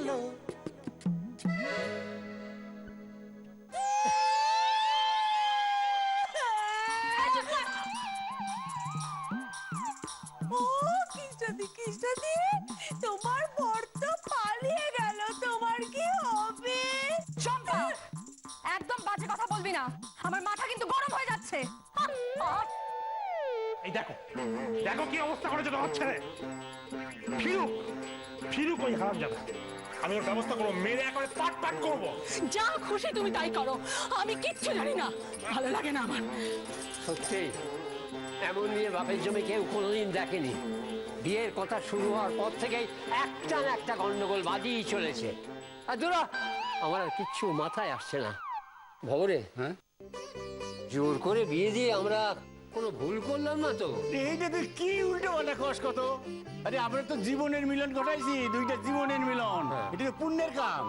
গেল। ও কৃষ্ণাদি, কৃষ্ণাদি, তোমার বর তো পালিয়ে গেল, তোমার কি হবে? চম্পা, একদম বাজে কথা বলবি না, আমার মাথা কিন্তু গরম হয়ে যাচ্ছে। এই দেখো দেখো কি অবস্থা করেছে তোমার ছেলে। ফিরুক ফিরুক ওই হারামজাদা, আমি ওর ব্যবস্থা করবো, মেরে একবারে পাট পাট করবো। যা খুশি তুমি তাই করো, আমি কিচ্ছু জানি না, ভালো লাগে না আমার। সত্যি এমন নিয়ে বাপের জমি কেউ কোনোদিন দেখেনি। বিয়ের কথা শুরু হওয়ার পর থেকেই একটা না একটা গন্ডগোল বাদিয়েই চলেছে। আর দূরা আমার আর কিচ্ছু মাথায় আসছে না। ভবরে, হ্যাঁ, জোর করে বিয়ে দিয়ে আমরা কোনো ভুল করলাম না তো? এইটা তুই কি উল্টো পাল্টা কস কত? আরে আমরা তো জীবনের মিলন ঘটাইছি, দুইটা জীবনের মিলন। এটা তো পুণ্যের কাম।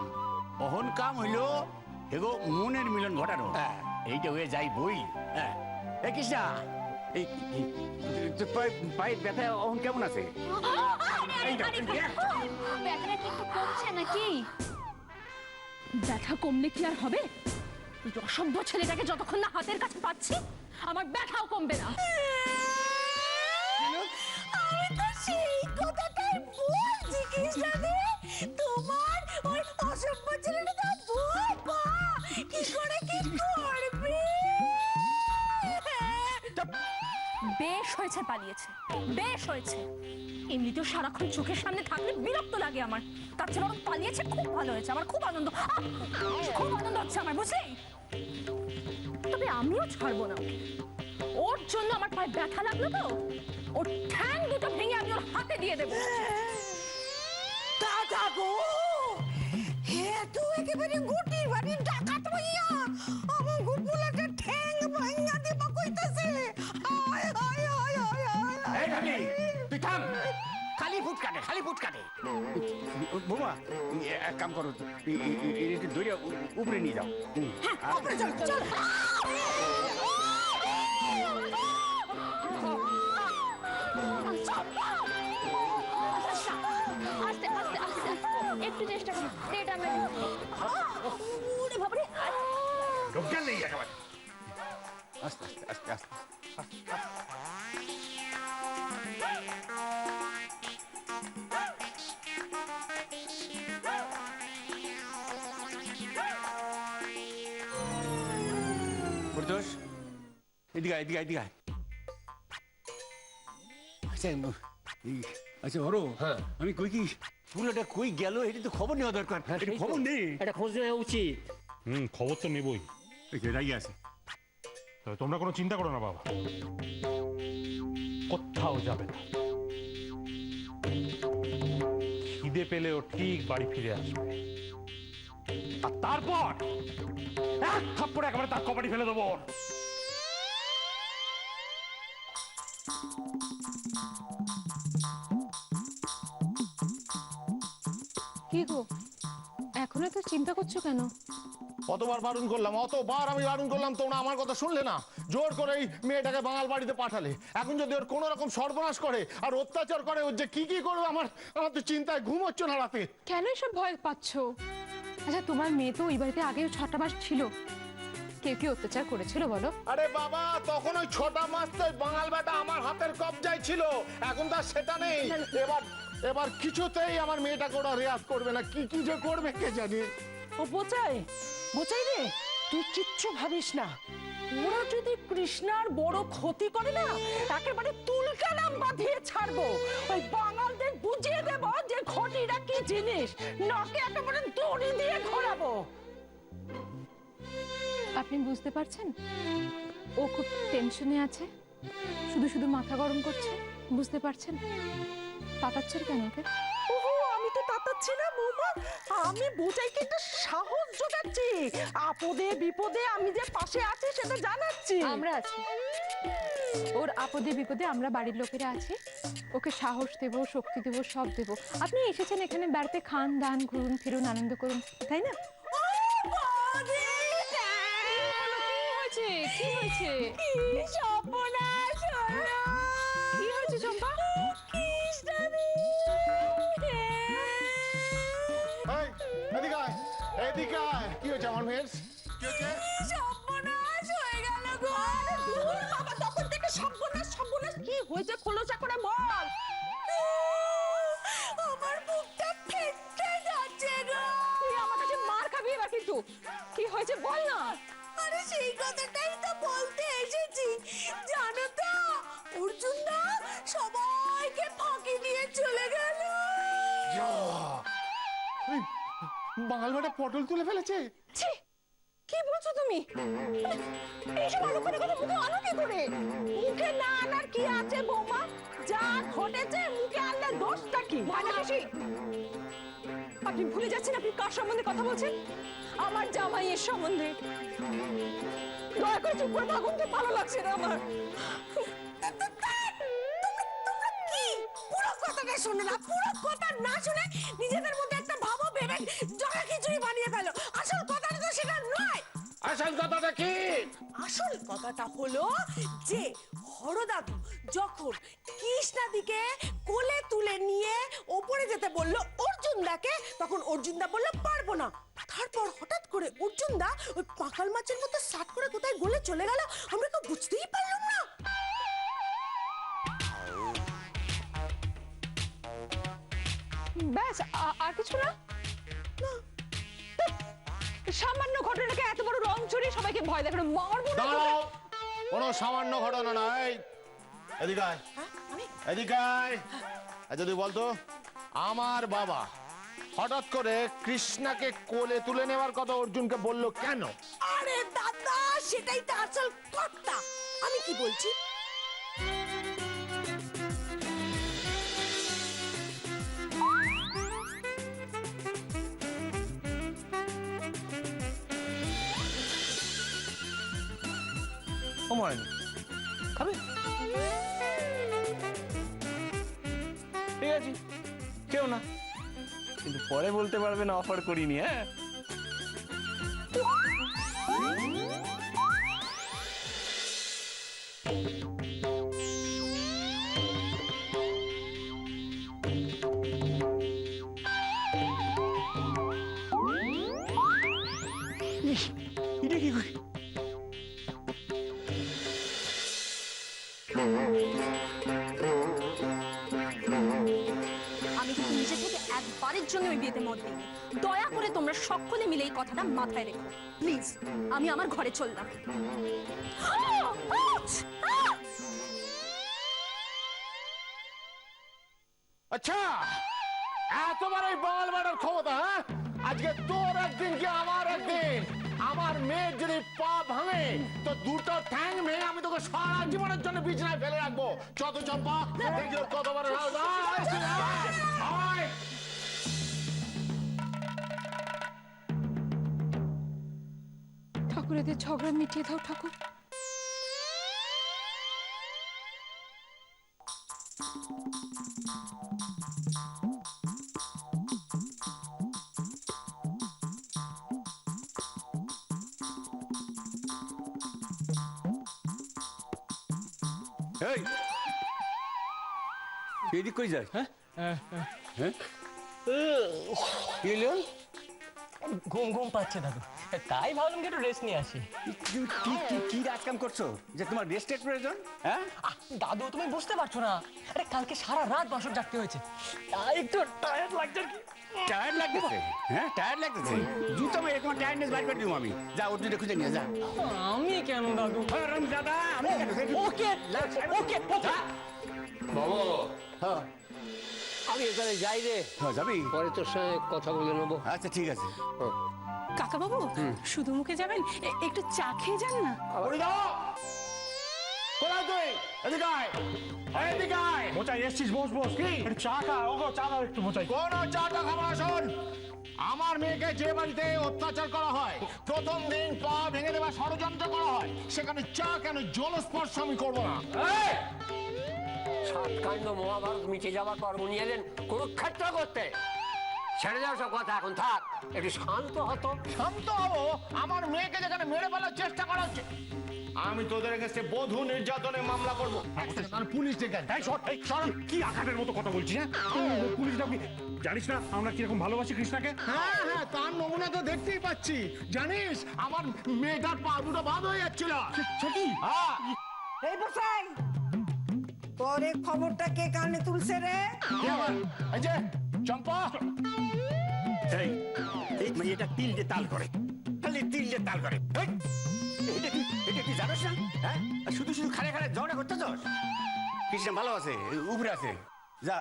অহন কাম হইলো এগো মনের মিলন ঘটানো। এইটা হয়ে যাই বই। হ্যাঁ, এ কৃষ্ণা, এই তোর পায়ের ব্যথা অহন কেমন আছে? ব্যথাটা কি একটু কমছে নাকি? ব্যথা কমলে কি আর হবে? এই অসভ্য ছেলেটাকে যতক্ষণ না হাতের কাছে পাচ্ছি, আমার ব্যথাও কমবে না। আমি তো সেই কথাটাই বলছি কৃষ্ণাদি, তোমার ওই অসভ্য ছেলেটা তো ভুল পা, কি করে কি করবে? বেশ হয়েছে পালিয়েছে, বেশ হয়েছে। এমনিতেও সারাক্ষণ চোখের সামনে থাকলে বিরক্ত লাগে আমার, তার চেয়ে বরং পালিয়েছে, খুব ভালো হয়েছে। আমার খুব আনন্দ, খুব আনন্দ হচ্ছে আমার, বুঝলি? তবে আমিও ছাড়বো না ওকে। ওর জন্য আমার পায়ে ব্যথা লাগলো তো, ওর ঠ্যাং দুটো ভেঙে আমি ওর হাতে দিয়ে দেবো। দাদা গো, হে তো একেবারে গুটি বাড়ি ডাকাত হইয়া আমার গুটগুলাটা ঠ্যাং ভাঙা দিবা কইতাছে। হায় হায় হায় হায় হায়। এই খালি তুই থাম, খালি ফুট কাটে, খালি ফুট কাটে। বোমা, এক কাম করো, এটা ধরে উপরে নিয়ে যাও। উপরে চল চল। আস্তে আস্তে আস্তে একটু চেষ্টা করো, এটা আমি ওরে বাবারে, ঢোকেন নেই একেবারে। আস্তে আস্তে আস্তে আস্তে। পরিতোষ, এদিকে এদিকে এদিকে। আচ্ছা আচ্ছা ওরো, হ্যাঁ, আমি কই কি পুরোটা কই গেল, এটা তো খবর নেওয়া দরকার। এটা খবর নেই, এটা খোঁজ নেওয়া উচিত। খবর তো নেবই। রাগি আছে। তবে তোমরা কোনো চিন্তা করো না বাবা, কোথাও যাবে না। খিদে পেলেও ঠিক বাড়ি ফিরে আসবে, আর তারপর এক থাপ্পড়ে একেবারে তার কপাটি ফেলে দেবো। কি গো, এখনো তো চিন্তা করছো কেন? কতবার বারণ করলাম, অতবার আমি বারণ করলাম, তোমরা আমার কথা শুনলে না। জোর করে এই মেয়েটাকে বাঙাল বাড়িতে পাঠালে। এখন যদি ওর কোনো রকম সর্বনাশ করে আর অত্যাচার করে, ওর যে কি কি করবে আমার আমার তো চিন্তায় ঘুম হচ্ছে না রাতে। কেন এসব ভয় পাচ্ছো? আচ্ছা, তোমার মেয়ে তো ওই বাড়িতে আগেও 6টা মাস ছিল, কেউ কি অত্যাচার করেছিল বলো? আরে বাবা, তখন ওই 6টা মাস তো বাঙাল বেটা আমার হাতের কবজায় ছিল, এখন তো আর সেটা নেই। এবার কিছুতেই আমার মেয়েটাকে ওরা রেয়াজ করবে না, কি কি যে করবে কে জানে। ও বোচাই, বোচাই রে, তুই কিচ্ছু ভাবিস না। ওরা যদি কৃষ্ণার বড় ক্ষতি করে না, একেবারে তুলকা নাম বাঁধিয়ে ছাড়বো। ওই বাঙালদের বুঝিয়ে দেবো যে ঘটিটা কি জিনিস, নাকে একেবারে দড়ি দিয়ে ঘোরাবো। আপনি বুঝতে পারছেন ও খুব টেনশনে আছে, শুধু শুধু মাথা গরম করছে, বুঝতে পারছেন? পাতাচ্ছেন কেন ওকে? ওহো, আমি তো তাতাচ্ছি না বৌমা, আমি বোচাইকে একটা সাহস জোগাচ্ছি। আপদে বিপদে আমি যে পাশে আছি সেটা জানাচ্ছি। আমরা আছি, ওর আপদে বিপদে আমরা বাড়ির লোকেরা আছি, ওকে সাহস দেবো, শক্তি দেবো, সব দেবো। আপনি এসেছেন এখানে বেড়াতে, খান দান, ঘুরুন ফিরুন, আনন্দ করুন, তাই না? কি হয়েছে? কি সর্বনাশ হলো! কি হয়েছে চম্পা? কৃষ্ণাদি! এই, এদিকে আয়। কি হয়েছে আমার মেয়ের? কি হয়েছে? সর্বনাশ হয়ে গেল গো। আরে দূর বাবা, তখন থেকে সর্বনাশ সর্বনাশ। কি হয়েছে খোলসা করে বল। আমার বুকটা ফেটে যাচ্ছে গো। তুই আমার কাছে মার খাবি এবার কিন্তু। কি হয়েছে বল না। আরে সেই কথাটাই তো বলতে এসেছি। জানো তো অর্জুন দা সবাইকে ফাঁকি দিয়ে চলে গেল। ওই বাঙাল বেটা পটল তুলে ফেলেছে। ছি, কি বলছো তুমি? এইসব আলোচনা করে মুখে আনো কি করে? মুখে না আনার কি আছে বৌমা? যা ঘটেছে মুখে আনলে দোষটা কি? ভয় না বেশি। আপনি ভুলে যাচ্ছেন আপনি কার সম্বন্ধে কথা বলছেন? আমার জামাইয়ের সম্বন্ধে। দয়া করে চুপ করে থাকুন, তো ভালো লাগছে না আমার। কি পুরো কথাটা শুনে না, পুরো কথা না শুনে নিজেদের মধ্যে একটা ভাবো ভেবে জগা খিচুড়ি বানিয়ে ফেলো। আসল কথাটা তো সেটা নয়। আসল কথাটা কি? আসল কথাটা হলো যে হরদাদু যখন কৃষ্ণাদিকে কোলে তুলে নিয়ে ওপরে যেতে বলল অর্জুনদাকে, তখন অর্জুনদা বলল পারবো না। তারপর হঠাৎ করে অর্জুনদা ওই পাকাল মাছের মতো সাট করে কোথায় গলে চলে গেল, আমরা তো বুঝতেই পারলাম না। ব্যাস, আর কিছু না? সামান্য ঘটনাকে এত বড় রং চড়িয়ে সবাইকে ভয় দেখানো মারবো না। দাঁড়াও, কোনো সামান্য ঘটনা নয়। এদিকে আয়। এদিকে আয়। আচ্ছা তুই বলতো, আমার বাবা হঠাৎ করে কৃষ্ণাকে কোলে তুলে নেওয়ার কথা অর্জুনকে বললো কেন? আরে দাদা, সেটাই তো আসল কথা। আমি কি বলছি, ও ময়নি খাবে? ঠিক আছে, কেউ না, কিন্তু পরে বলতে পারবে না অফার করিনি। হ্যাঁ, এটা কি? আমি কিন্তু নিজে থেকে একবারের জন্য ওই বিয়েতে মত দিইনি। দয়া করে তোমরা সকলে মিলে এই কথাটা মাথায় রেখো প্লিজ। আমি আমার ঘরে চললাম। আচ্ছা, এতবার এই বাঙাল বেটার ক্ষমতা, হ্যাঁ? আজকে তোর একদিন কি আমার একদিন। আমার মেয়ের যদি পা ভাঙে তো দুটো ঠ্যাং ভেঙে আমি তোকে সারা জীবনের জন্য বিছানায় ফেলে রাখবো। চত চম্পা, দেখি ওর কতবার সাহস। আয়। ঠাকুর, এদের ঝগড়া মিটিয়ে দাও ঠাকুর। এই এদিক কই যাস? হ্যাঁ হ্যাঁ, কি হলো? ঘুম ঘুম পাচ্ছে দাদু, তাই ভাবলাম কি একটু রেস্ট নিয়ে আসি। কি রাজকাম করছো যে তোমার রেস্টের প্রয়োজন? হ্যাঁ দাদু তুমি বুঝতে পারছো না, আরে কালকে সারা রাত বাসর জাগতে হয়েছে, তাই একটু টায়ার্ড লাগছে আর কি। টায়ার্ড লাগতেছে? হ্যাঁ টায়ার্ড লাগতেছে, জুতো মেরে তোমার টায়ার্ডনেস বাইর করে দিব আমি। যা ওর জুতো খুঁজে নিয়ে যা। আমি কেন দাদু? দাদা আমি ওকে ওকে বাবু, হ্যাঁ আমি এখানে যাই রে, যাবি? পরে তোর সঙ্গে কথা বলে নেবো। আচ্ছা ঠিক আছে। কাকা বাবু, শুধু মুখে যাবেন? একটু চা খেয়ে যান না। কোথায় তুই? এদিকে আয়। এদিকে আয়। মোচাই এসছিস, বস বস। কি একটু চা খা? ওগো চা দাও একটু মোচাই। কোনো চাটা খাবার শোন, আমার মেয়েকে যে বাড়িতে অত্যাচার করা হয়, প্রথম দিন পা ভেঙে দেওয়ার ষড়যন্ত্র করা হয়, সেখানে চা কেন জলস্পর্শ আমি করবো না। সাতকাণ্ড মহাভারত মিটে যাওয়ার পর উনি এলেন কুরুক্ষেত্র করতে। ছেড়ে যাও সব কথা, এখন থাক, একটু শান্ত হতো। শান্ত হবো? আমার মেয়েকে যেখানে মেরে ফেলার চেষ্টা করা হচ্ছে। আমি তোদের কাছে বধূ নির্যাতনের মামলা করবো। আর পুলিশ ডেকে আন। এই সর, এই সর, কি আঘাতের মতো কথা বলছিস? হ্যাঁ পুলিশটা কি জানিস না আমরা কিরকম ভালোবাসি কৃষ্ণাকে? হ্যাঁ হ্যাঁ, তার নমুনা তো দেখতেই পাচ্ছি। জানিস আমার মেয়েটার পা দুটো বাদ হয়ে যাচ্ছিল। সে কি? হ্যাঁ, এই বসাই, তোর এই খবরটা কে কানে তুলছে রে? কি আবার? এই যে চম্পা, এই এই মেয়েটা তিলটে তাল করে, খালি তিলটে তাল করে। এই, এটা কি জানোস না? হ্যাঁ, আর শুধু শুধু খাড়ে খাড়ে ঝগড়া করতেছস। কৃষ্ণ ভালো আছে, উপরে আছে, যা।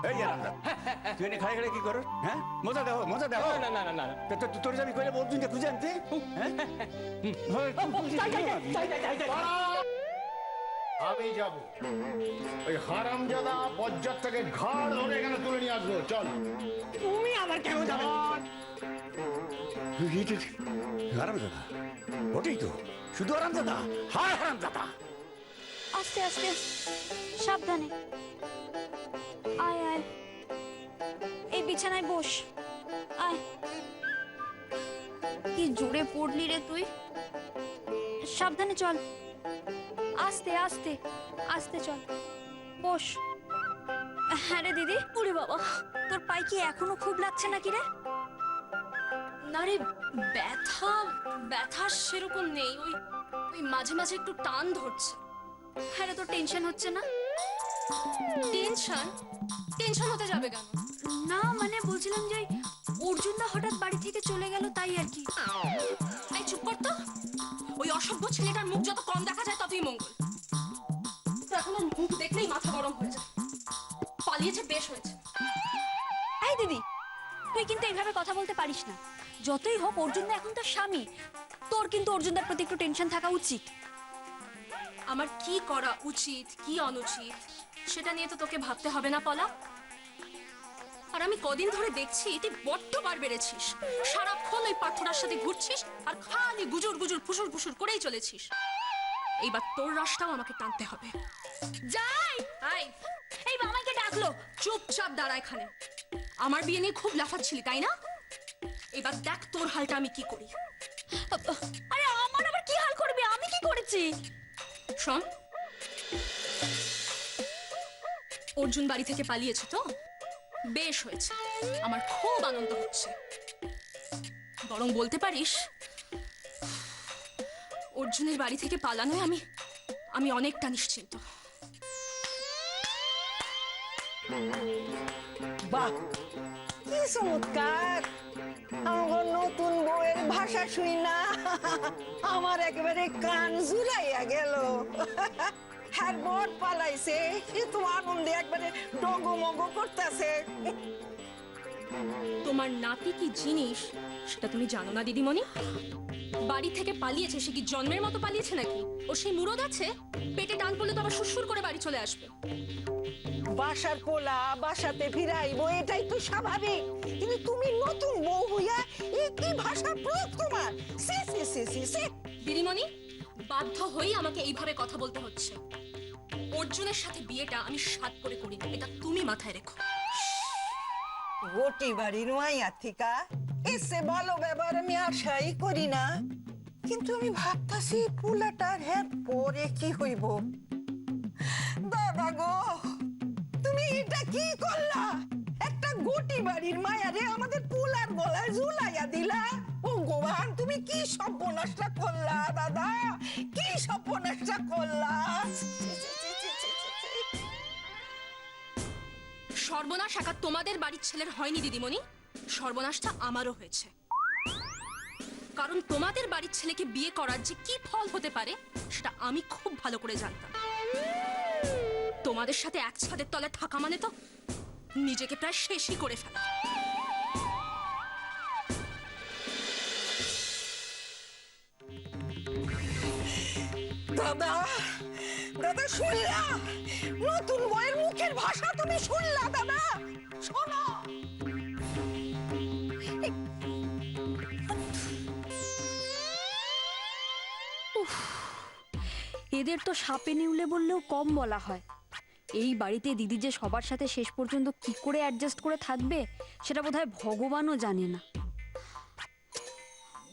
এই আরামদা, তুই এনে খাড়ে খাড়ে কি করস? হ্যাঁ, মজা দেখো, মজা দেখো। না না না না, তোর আমি কইলে অর্জুনকে খুঁজে আনতে। হ্যাঁ, আমি যাব। ওই হারামজাদা বজ্জাত থেকে ঘাড় ধরে এখানে তুলে নিয়ে আসবো। চল। তুমি আবার কেন যাবে? আরামদাদা, ওটাই তো, শুধু আরামদাদা, হায় হারামদাদা। আস্তে আস্তে, সাবধানে। আয় আয়, এই বিছানায় বস। আয়। কি জোরে পড়লি রে তুই। সাবধানে চল, আস্তে আস্তে আস্তে চল, বস। হ্যাঁ রে দিদি। ওরে বাবা, তোর পায়ে কি এখনো খুব লাগছে নাকি রে? না রে, ব্যথা ব্যথা সেরকম নেই, ওই ওই মাঝে মাঝে একটু টান ধরছে। হ্যাঁ রে, তোর টেনশন হচ্ছে না? টেনশন টেনশন হতে যাবে কেন? না মানে বলছিলাম যে অর্জুনদা হঠাৎ বাড়ি থেকে চলে গেল, তাই আর কি। এই চুপ কর তো। ওই অসভ্য ছেলেটার মুখ যত কম দেখা যায় ততই মঙ্গল। তো এখন ওর মুখ দেখলেই মাথা গরম হয়ে যায়। পালিয়েছে, বেশ হয়েছে। এই দিদি, তুই কিন্তু এইভাবে কথা বলতে পারিস না। যতই হোক অর্জুনদা এখন তোর স্বামী, তোর কিন্তু অর্জুনদার প্রতি একটু টেনশন থাকা উচিত। আমার কি করা উচিত কি অনুচিত সেটা নিয়ে তো তোকে ভাবতে হবে না পলা। আর আমি কদিন ধরে দেখছি তুই বড্ড বার বেড়েছিস। সারাক্ষণ ওই পাথরার সাথে ঘুরছিস আর খালি গুজুর গুজুর ফুসুর ফুসুর করেই চলেছিস। এইবার তোর রাশটাও আমাকে টানতে হবে। যাই। আয়। এই মামাকে ডাকলো। চুপচাপ দাঁড়া এখানে। আমার বিয়ে নিয়ে খুব লাফাচ্ছিলি তাই না? এবার দেখ তোর হালটা আমি কি করি। আরে আমার আবার কি হাল করবি? আমি কি করেছি? শোন, অর্জুন বাড়ি থেকে পালিয়েছে তো? বেশ হয়েছে, আমার খুব আনন্দ হচ্ছে। বরং বলতে পারিস অর্জুনের বাড়ি থেকে পালানোয় আমি অনেকটা নিশ্চিন্ত। বাহ, কি চমৎকার! আমার নতুন বউয়ের ভাষা শুই না আমার একেবারে কান জুড়াইয়া গেল। হ্যাঁ, বর পালাইছে, সে তো আনন্দে একবারে ডগমগ করতেছে। তোমার নাতি কি জিনিস সেটা তুমি জানো না দিদিমণি? বাড়ি থেকে পালিয়েছে, সে কি জন্মের মতো পালিয়েছে নাকি? ও সেই মুরদ আছে, পেটে টান পড়লে তো আবার সুরসুর করে বাড়ি চলে আসবে। বাসার পোলা বাসাতে ফিরাইবো, এটাই তো স্বাভাবিক। কিন্তু তুমি নতুন বউ হইয়া কি ভাষার প্রয়োগ তোমার! সে সে সে সে সে দিদিমণি, বাধ্য হয়েই আমাকে এইভাবে কথা বলতে হচ্ছে। অর্জুনের সাথে বিয়েটা আমি সাত করে করিনি, এটা তুমি মাথায় রেখো। গোটি বাড়ির মাইয়া থিকা এসে ভালো ব্যবহার আমি আশাই করি না। কিন্তু আমি ভাবতাছি পোলাটার হ্যাঁ পরে কি হইব। দাদা গো, তুমি এটা কি করলা? একটা গোটি বাড়ির মায়ারে আমাদের পোলার গলায় ঝুলাইয়া দিলা। ও গোবান, তুমি কি সর্বনাশটা করলা দাদা, কি সর্বনাশটা করলা! সর্বনাশ একা তোমাদের বাড়ির ছেলের হয়নি দিদিমণি, সর্বনাশটা আমারও হয়েছে। কারণ তোমাদের বাড়ির ছেলেকে বিয়ে করার যে কি ফল হতে পারে সেটা আমি খুব ভালো করে জানতাম। তোমাদের সাথে এক ছাদের তলে থাকা মানে তো নিজেকে প্রায় শেষই করে ফেলা। দাদা, দাদা শুনলা? নতুন বউয়ের মুখের ভাষা তুমি শুনলা দাদা? শোনো, এদের তো সাপে নিউলে বললেও কম বলা হয়। এই বাড়িতে দিদি যে সবার সাথে শেষ পর্যন্ত কি করে অ্যাডজাস্ট করে থাকবে সেটা বোধহয় ভগবানও জানে না।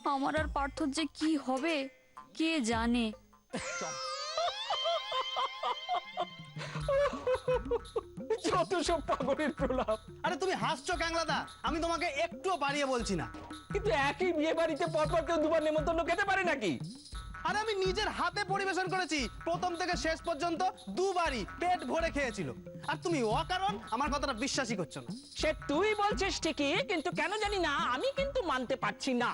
আমার আর পার্থর যে কি হবে কে জানে। যত সব পাগলের প্রলাপ। আরে তুমি হাসছো ক্যাংলাদা, আমি তোমাকে একটুও বাড়িয়ে বলছি না। কিন্তু একই বিয়ে বাড়িতে পরপর কেউ দুবার নেমন্তন্ন খেতে পারে নাকি? আরে আমি নিজের হাতে পরিবেশন করেছি, প্রথম থেকে শেষ পর্যন্ত দুবারই পেট ভরে খেয়েছিল। আর তুমি অকারণ আমার কথাটা বিশ্বাসই করছো না। সে তুই বলছিস ঠিকই, কিন্তু কেন জানি না আমি কিন্তু মানতে পারছি না।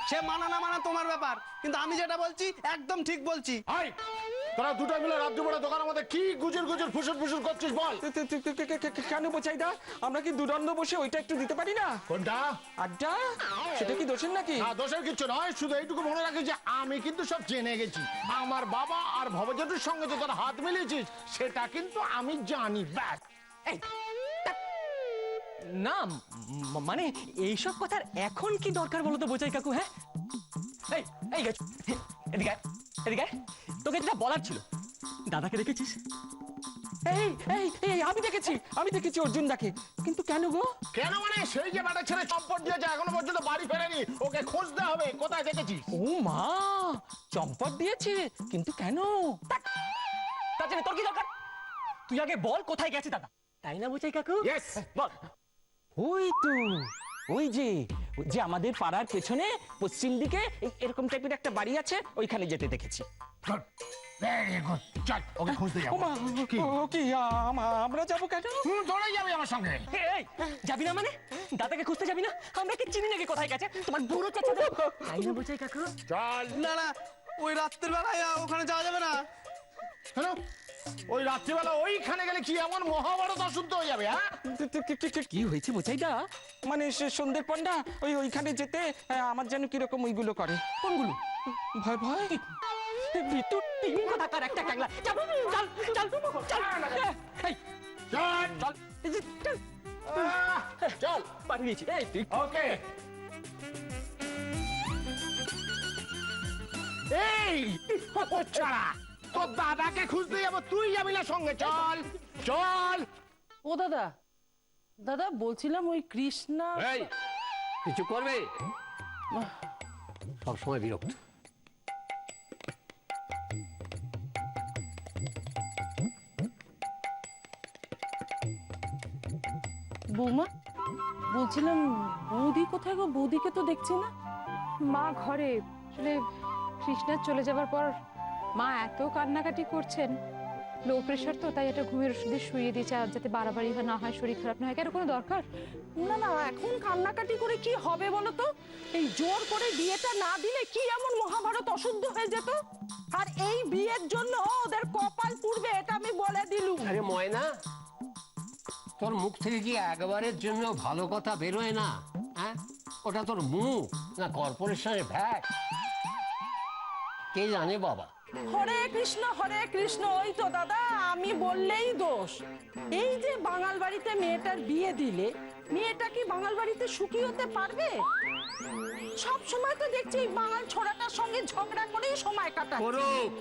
সে মানা না মানা তোমার ব্যাপার, কিন্তু আমি যেটা বলছি একদম ঠিক বলছি। আই তোরা দুটো মিলে রাত্রি বেলা দোকানের মধ্যে কি গুজর গুজর ফুসুর ফুসুর করছিস বল? কেন বোঝাই দা, আমরা কি দুদণ্ড বসে ওইটা একটু দিতে পারি না? কোনটা? আড্ডা? সেটা কি দোষের নাকি? না, দোষের কিচ্ছু নয়, শুধু এইটুকু মনে রাখিস যে আমি কিন্তু সব জেনে গেছি। আমার বাবা আর ভবজেঠুর সঙ্গে যে তোর হাত মিলিয়েছিস সেটা কিন্তু আমি জানি। ব্যাস। এই, না মানে এইসব কথার এখন কি দরকার বলো তো বোঝাই কাকু? হ্যাঁ, এই এই গেছ, এদিকে আয়, এদিকে আয়। তোকে যেটা বলার ছিল, দাদাকে দেখেছিস? এই এই এই আমি দেখেছি অর্জুন দাকে। কিন্তু কেন গো? কেন মানে সেই যে বাটা ছেলে চম্পট দিয়েছে এখনো পর্যন্ত বাড়ি ফেরেনি, ওকে খুঁজতে হবে। কোথায় দেখেছিস? ও মা, চম্পট দিয়েছে, কিন্তু কেন? তাছাড়া তোর কি দরকার? তুই আগে বল কোথায় গেছে দাদা, তাই না বোঝাই কাকু? Yes. বল। ওই তো, ওই যে আমাদের পাড়ার পেছনে পশ্চিম দিকে এরকম টাইপের একটা বাড়ি আছে, ওইখানে যেতে দেখেছি। ভেরি গুড, চল ওকে খুঁজতে যাবো। কি? আমরা যাবো কেন? দৌড়ে যাবি আমার সঙ্গে। এই, যাবি না মানে? দাদাকে খুঁজতে যাবি না? আমরা কি চিনি নাকি কোথায় গেছে? তোমার বুড়ো চাচা তাই না বোঝাই কাকু? চল। না না, ওই রাত্রের বেলায় ওখানে যাওয়া যাবে না। কেন? ওই রাত্রিবেলা ওইখানে গেলে কি এমন মহাভারত অশুদ্ধ হয়ে যাবে? হ্যাঁ, কি হয়েছে বোঝাই দা? মানে সন্ধ্যের পন্ডা ওইখানে যেতে আমার যেন কিরকম ওইগুলো করে। কোনগুলো? ভয় ভয় ভিতর তিন কথাকার একটা ক্যাংলা। চল চল চল চল, এই, চল চল এই যে, চল চল। বাড়ি দিয়েছি। এই তুই ওকে। এই ছাড়া তোর দাদাকে খুঁজতে যাবো, তুই যাবি না সঙ্গে? চল চল। ও দাদা, দাদা বলছিলাম ওই কৃষ্ণা। এই কিছু করবে? সবসময় বিরক্ত। বৌমা, বলছিলাম বৌদি কোথায় গো? বৌদিকে তো দেখছি না। মা ঘরে। আসলে কৃষ্ণার চলে যাবার পর মা এত কান্নাকাটি করছেন, লো প্রেশার তো, তাই একটা ঘুমের ওষুধে শুইয়ে দিয়েছে, আর যাতে বাড়াবাড়ি না হয়, শরীর খারাপ না হয়। কেন কোনো দরকার? না না, এখন কান্নাকাটি করে কি হবে বলো তো? এই জোর করে বিয়েটা না দিলে কি এমন মহাভারত অশুদ্ধ হয়ে যেত? আর এই বিয়ের জন্য ওদের কপাল পুড়বে, এটা আমি বলে দিলুম। আরে ময়না, তোর মুখ থেকে কি একবারের জন্য ভালো কথা বেরোয় না? হ্যাঁ, ওটা তোর মুখ না কর্পোরেশনের ভ্যাট? কে জানে বাবা। হরে কৃষ্ণ, ওই তো দাদা, আমি বললেই দোষ। এই যে বাঙাল বাড়িতে মেয়েটার বিয়ে দিলে, মেয়েটা কি বাঙাল বাড়িতে সুখী হতে পারবে? সব সময় তো দেখছি এই বাঙাল ছোড়াটার সঙ্গে ঝগড়া করেই সময় কাটায়। করুক,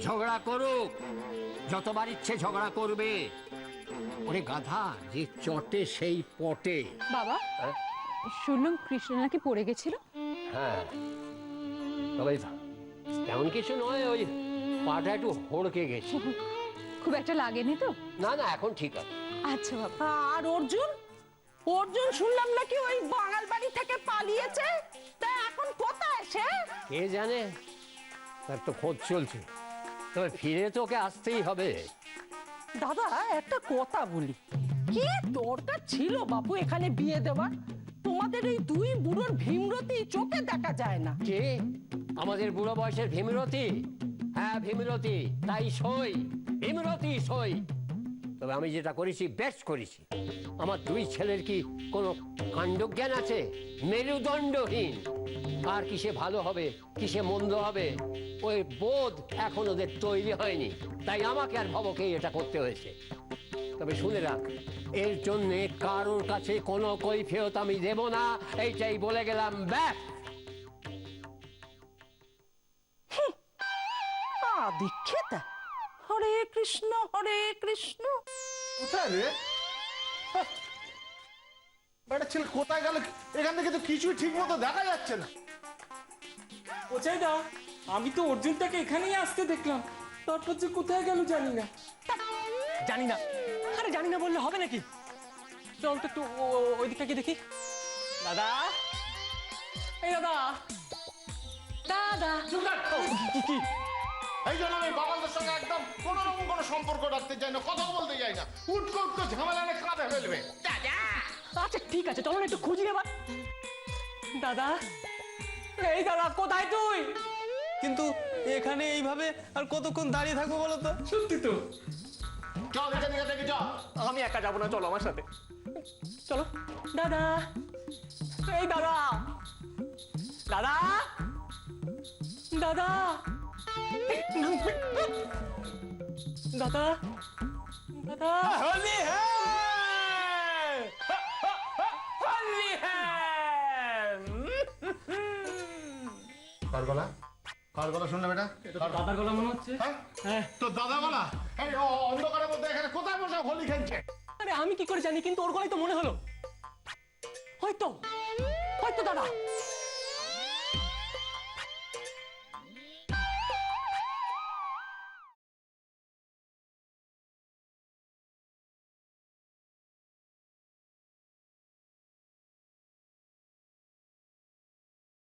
ঝগড়া করুক, যতবার ইচ্ছে ঝগড়া করবে। ওরে গাধা, যে চটে সেই পটে। বাবা, হ্যাঁ? শুনলাম কৃষ্ণ নাকি পড়ে গেছিল। হ্যাঁ, তবে তেমন কিছু নয়, ওই পাটা একটু হড়কে গেছে। খুব একটা লাগেনি তো? না না, এখন ঠিক আছে। আচ্ছা বাবা। আর অর্জুন শুনলাম নাকি ওই বাঙাল বাড়ি থেকে পালিয়েছে, তা এখন কোথায় সে? কে জানে, তার তো খোঁজ চলছে। তবে ফিরে তোকে আসতেই হবে। দাদা একটা কথা বলি, কি দরকার ছিল বাপু এখানে বিয়ে দেওয়ার? তোমাদের এই দুই বুড়োর ভীমরতি চোখে দেখা যায় না। কে? আমাদের বুড়ো বয়সের ভীমরতি? হ্যাঁ ভীমরতি, তাই সই, ভীমরতি সই। তবে আমি যেটা করেছি বেশ করেছি। আমার দুই ছেলের কি কোনো কাণ্ডজ্ঞান আছে? মেরুদণ্ডহীন। কার কিসে ভালো হবে, কিসে মন্দ হবে, ওই বোধ এখন ওদের তৈরি হয়নি। তাই আমাকে আর ভবকে এটা করতে হয়েছে। তবে শুনে রাখ, এর জন্যে কারোর কাছে কোনো কৈফিয়ত আমি দেব না, এইটাই বলে গেলাম। ব্যাস। দীক্ষিতা, হরে কৃষ্ণ। কোথায় রে? একটা ছেলে কোথায় গেল? এখান থেকে তো কিছুই ঠিক মতো দেখা যাচ্ছে না। বোঝাইদা, আমি তো অর্জুনটাকে এখানেই আসতে দেখলাম, তারপর যে কোথায় গেল জানি না। জানি না? আরে জানি না বললে হবে নাকি? চল তো একটু ওই দিকটা কি দেখি। দাদা, এই দাদা, দাদা, কি? এই জন্য আমি বাঙালদের সঙ্গে একদম কোন রকম কোনো সম্পর্ক রাখতে চাই না, কথা বলতে চাই না। উটকো উটকো ঝামেলা এনে কাঁধে ফেলবে। আচ্ছা ঠিক আছে, চলো না একটু খুঁজি এবার। দাদা, এই দাদা, কোথায় তুই? কিন্তু এখানে এইভাবে আর কতক্ষণ দাঁড়িয়ে থাকবো বলো তো? সত্যি তো। চল এখান থেকে চল। আমি একা যাবো না, চলো আমার সাথে। চলো। দাদা, এই দাদা, দাদা, দাদা, দাদা, দাদা, হোলি হ্যাঁ, হোলি হ্যাঁ। কার গলা? কার গলা শুনলে বেটা? দাদার গলা মনে হচ্ছে। হ্যাঁ, তো দাদা গলা? এই অন্ধকারের মধ্যে এখানে কোথায় বসে হোলি খেলছে? আরে আমি কি করে জানি, কিন্তু ওর গলাই তো মনে হলো। হয়তো, হয়তো দাদা।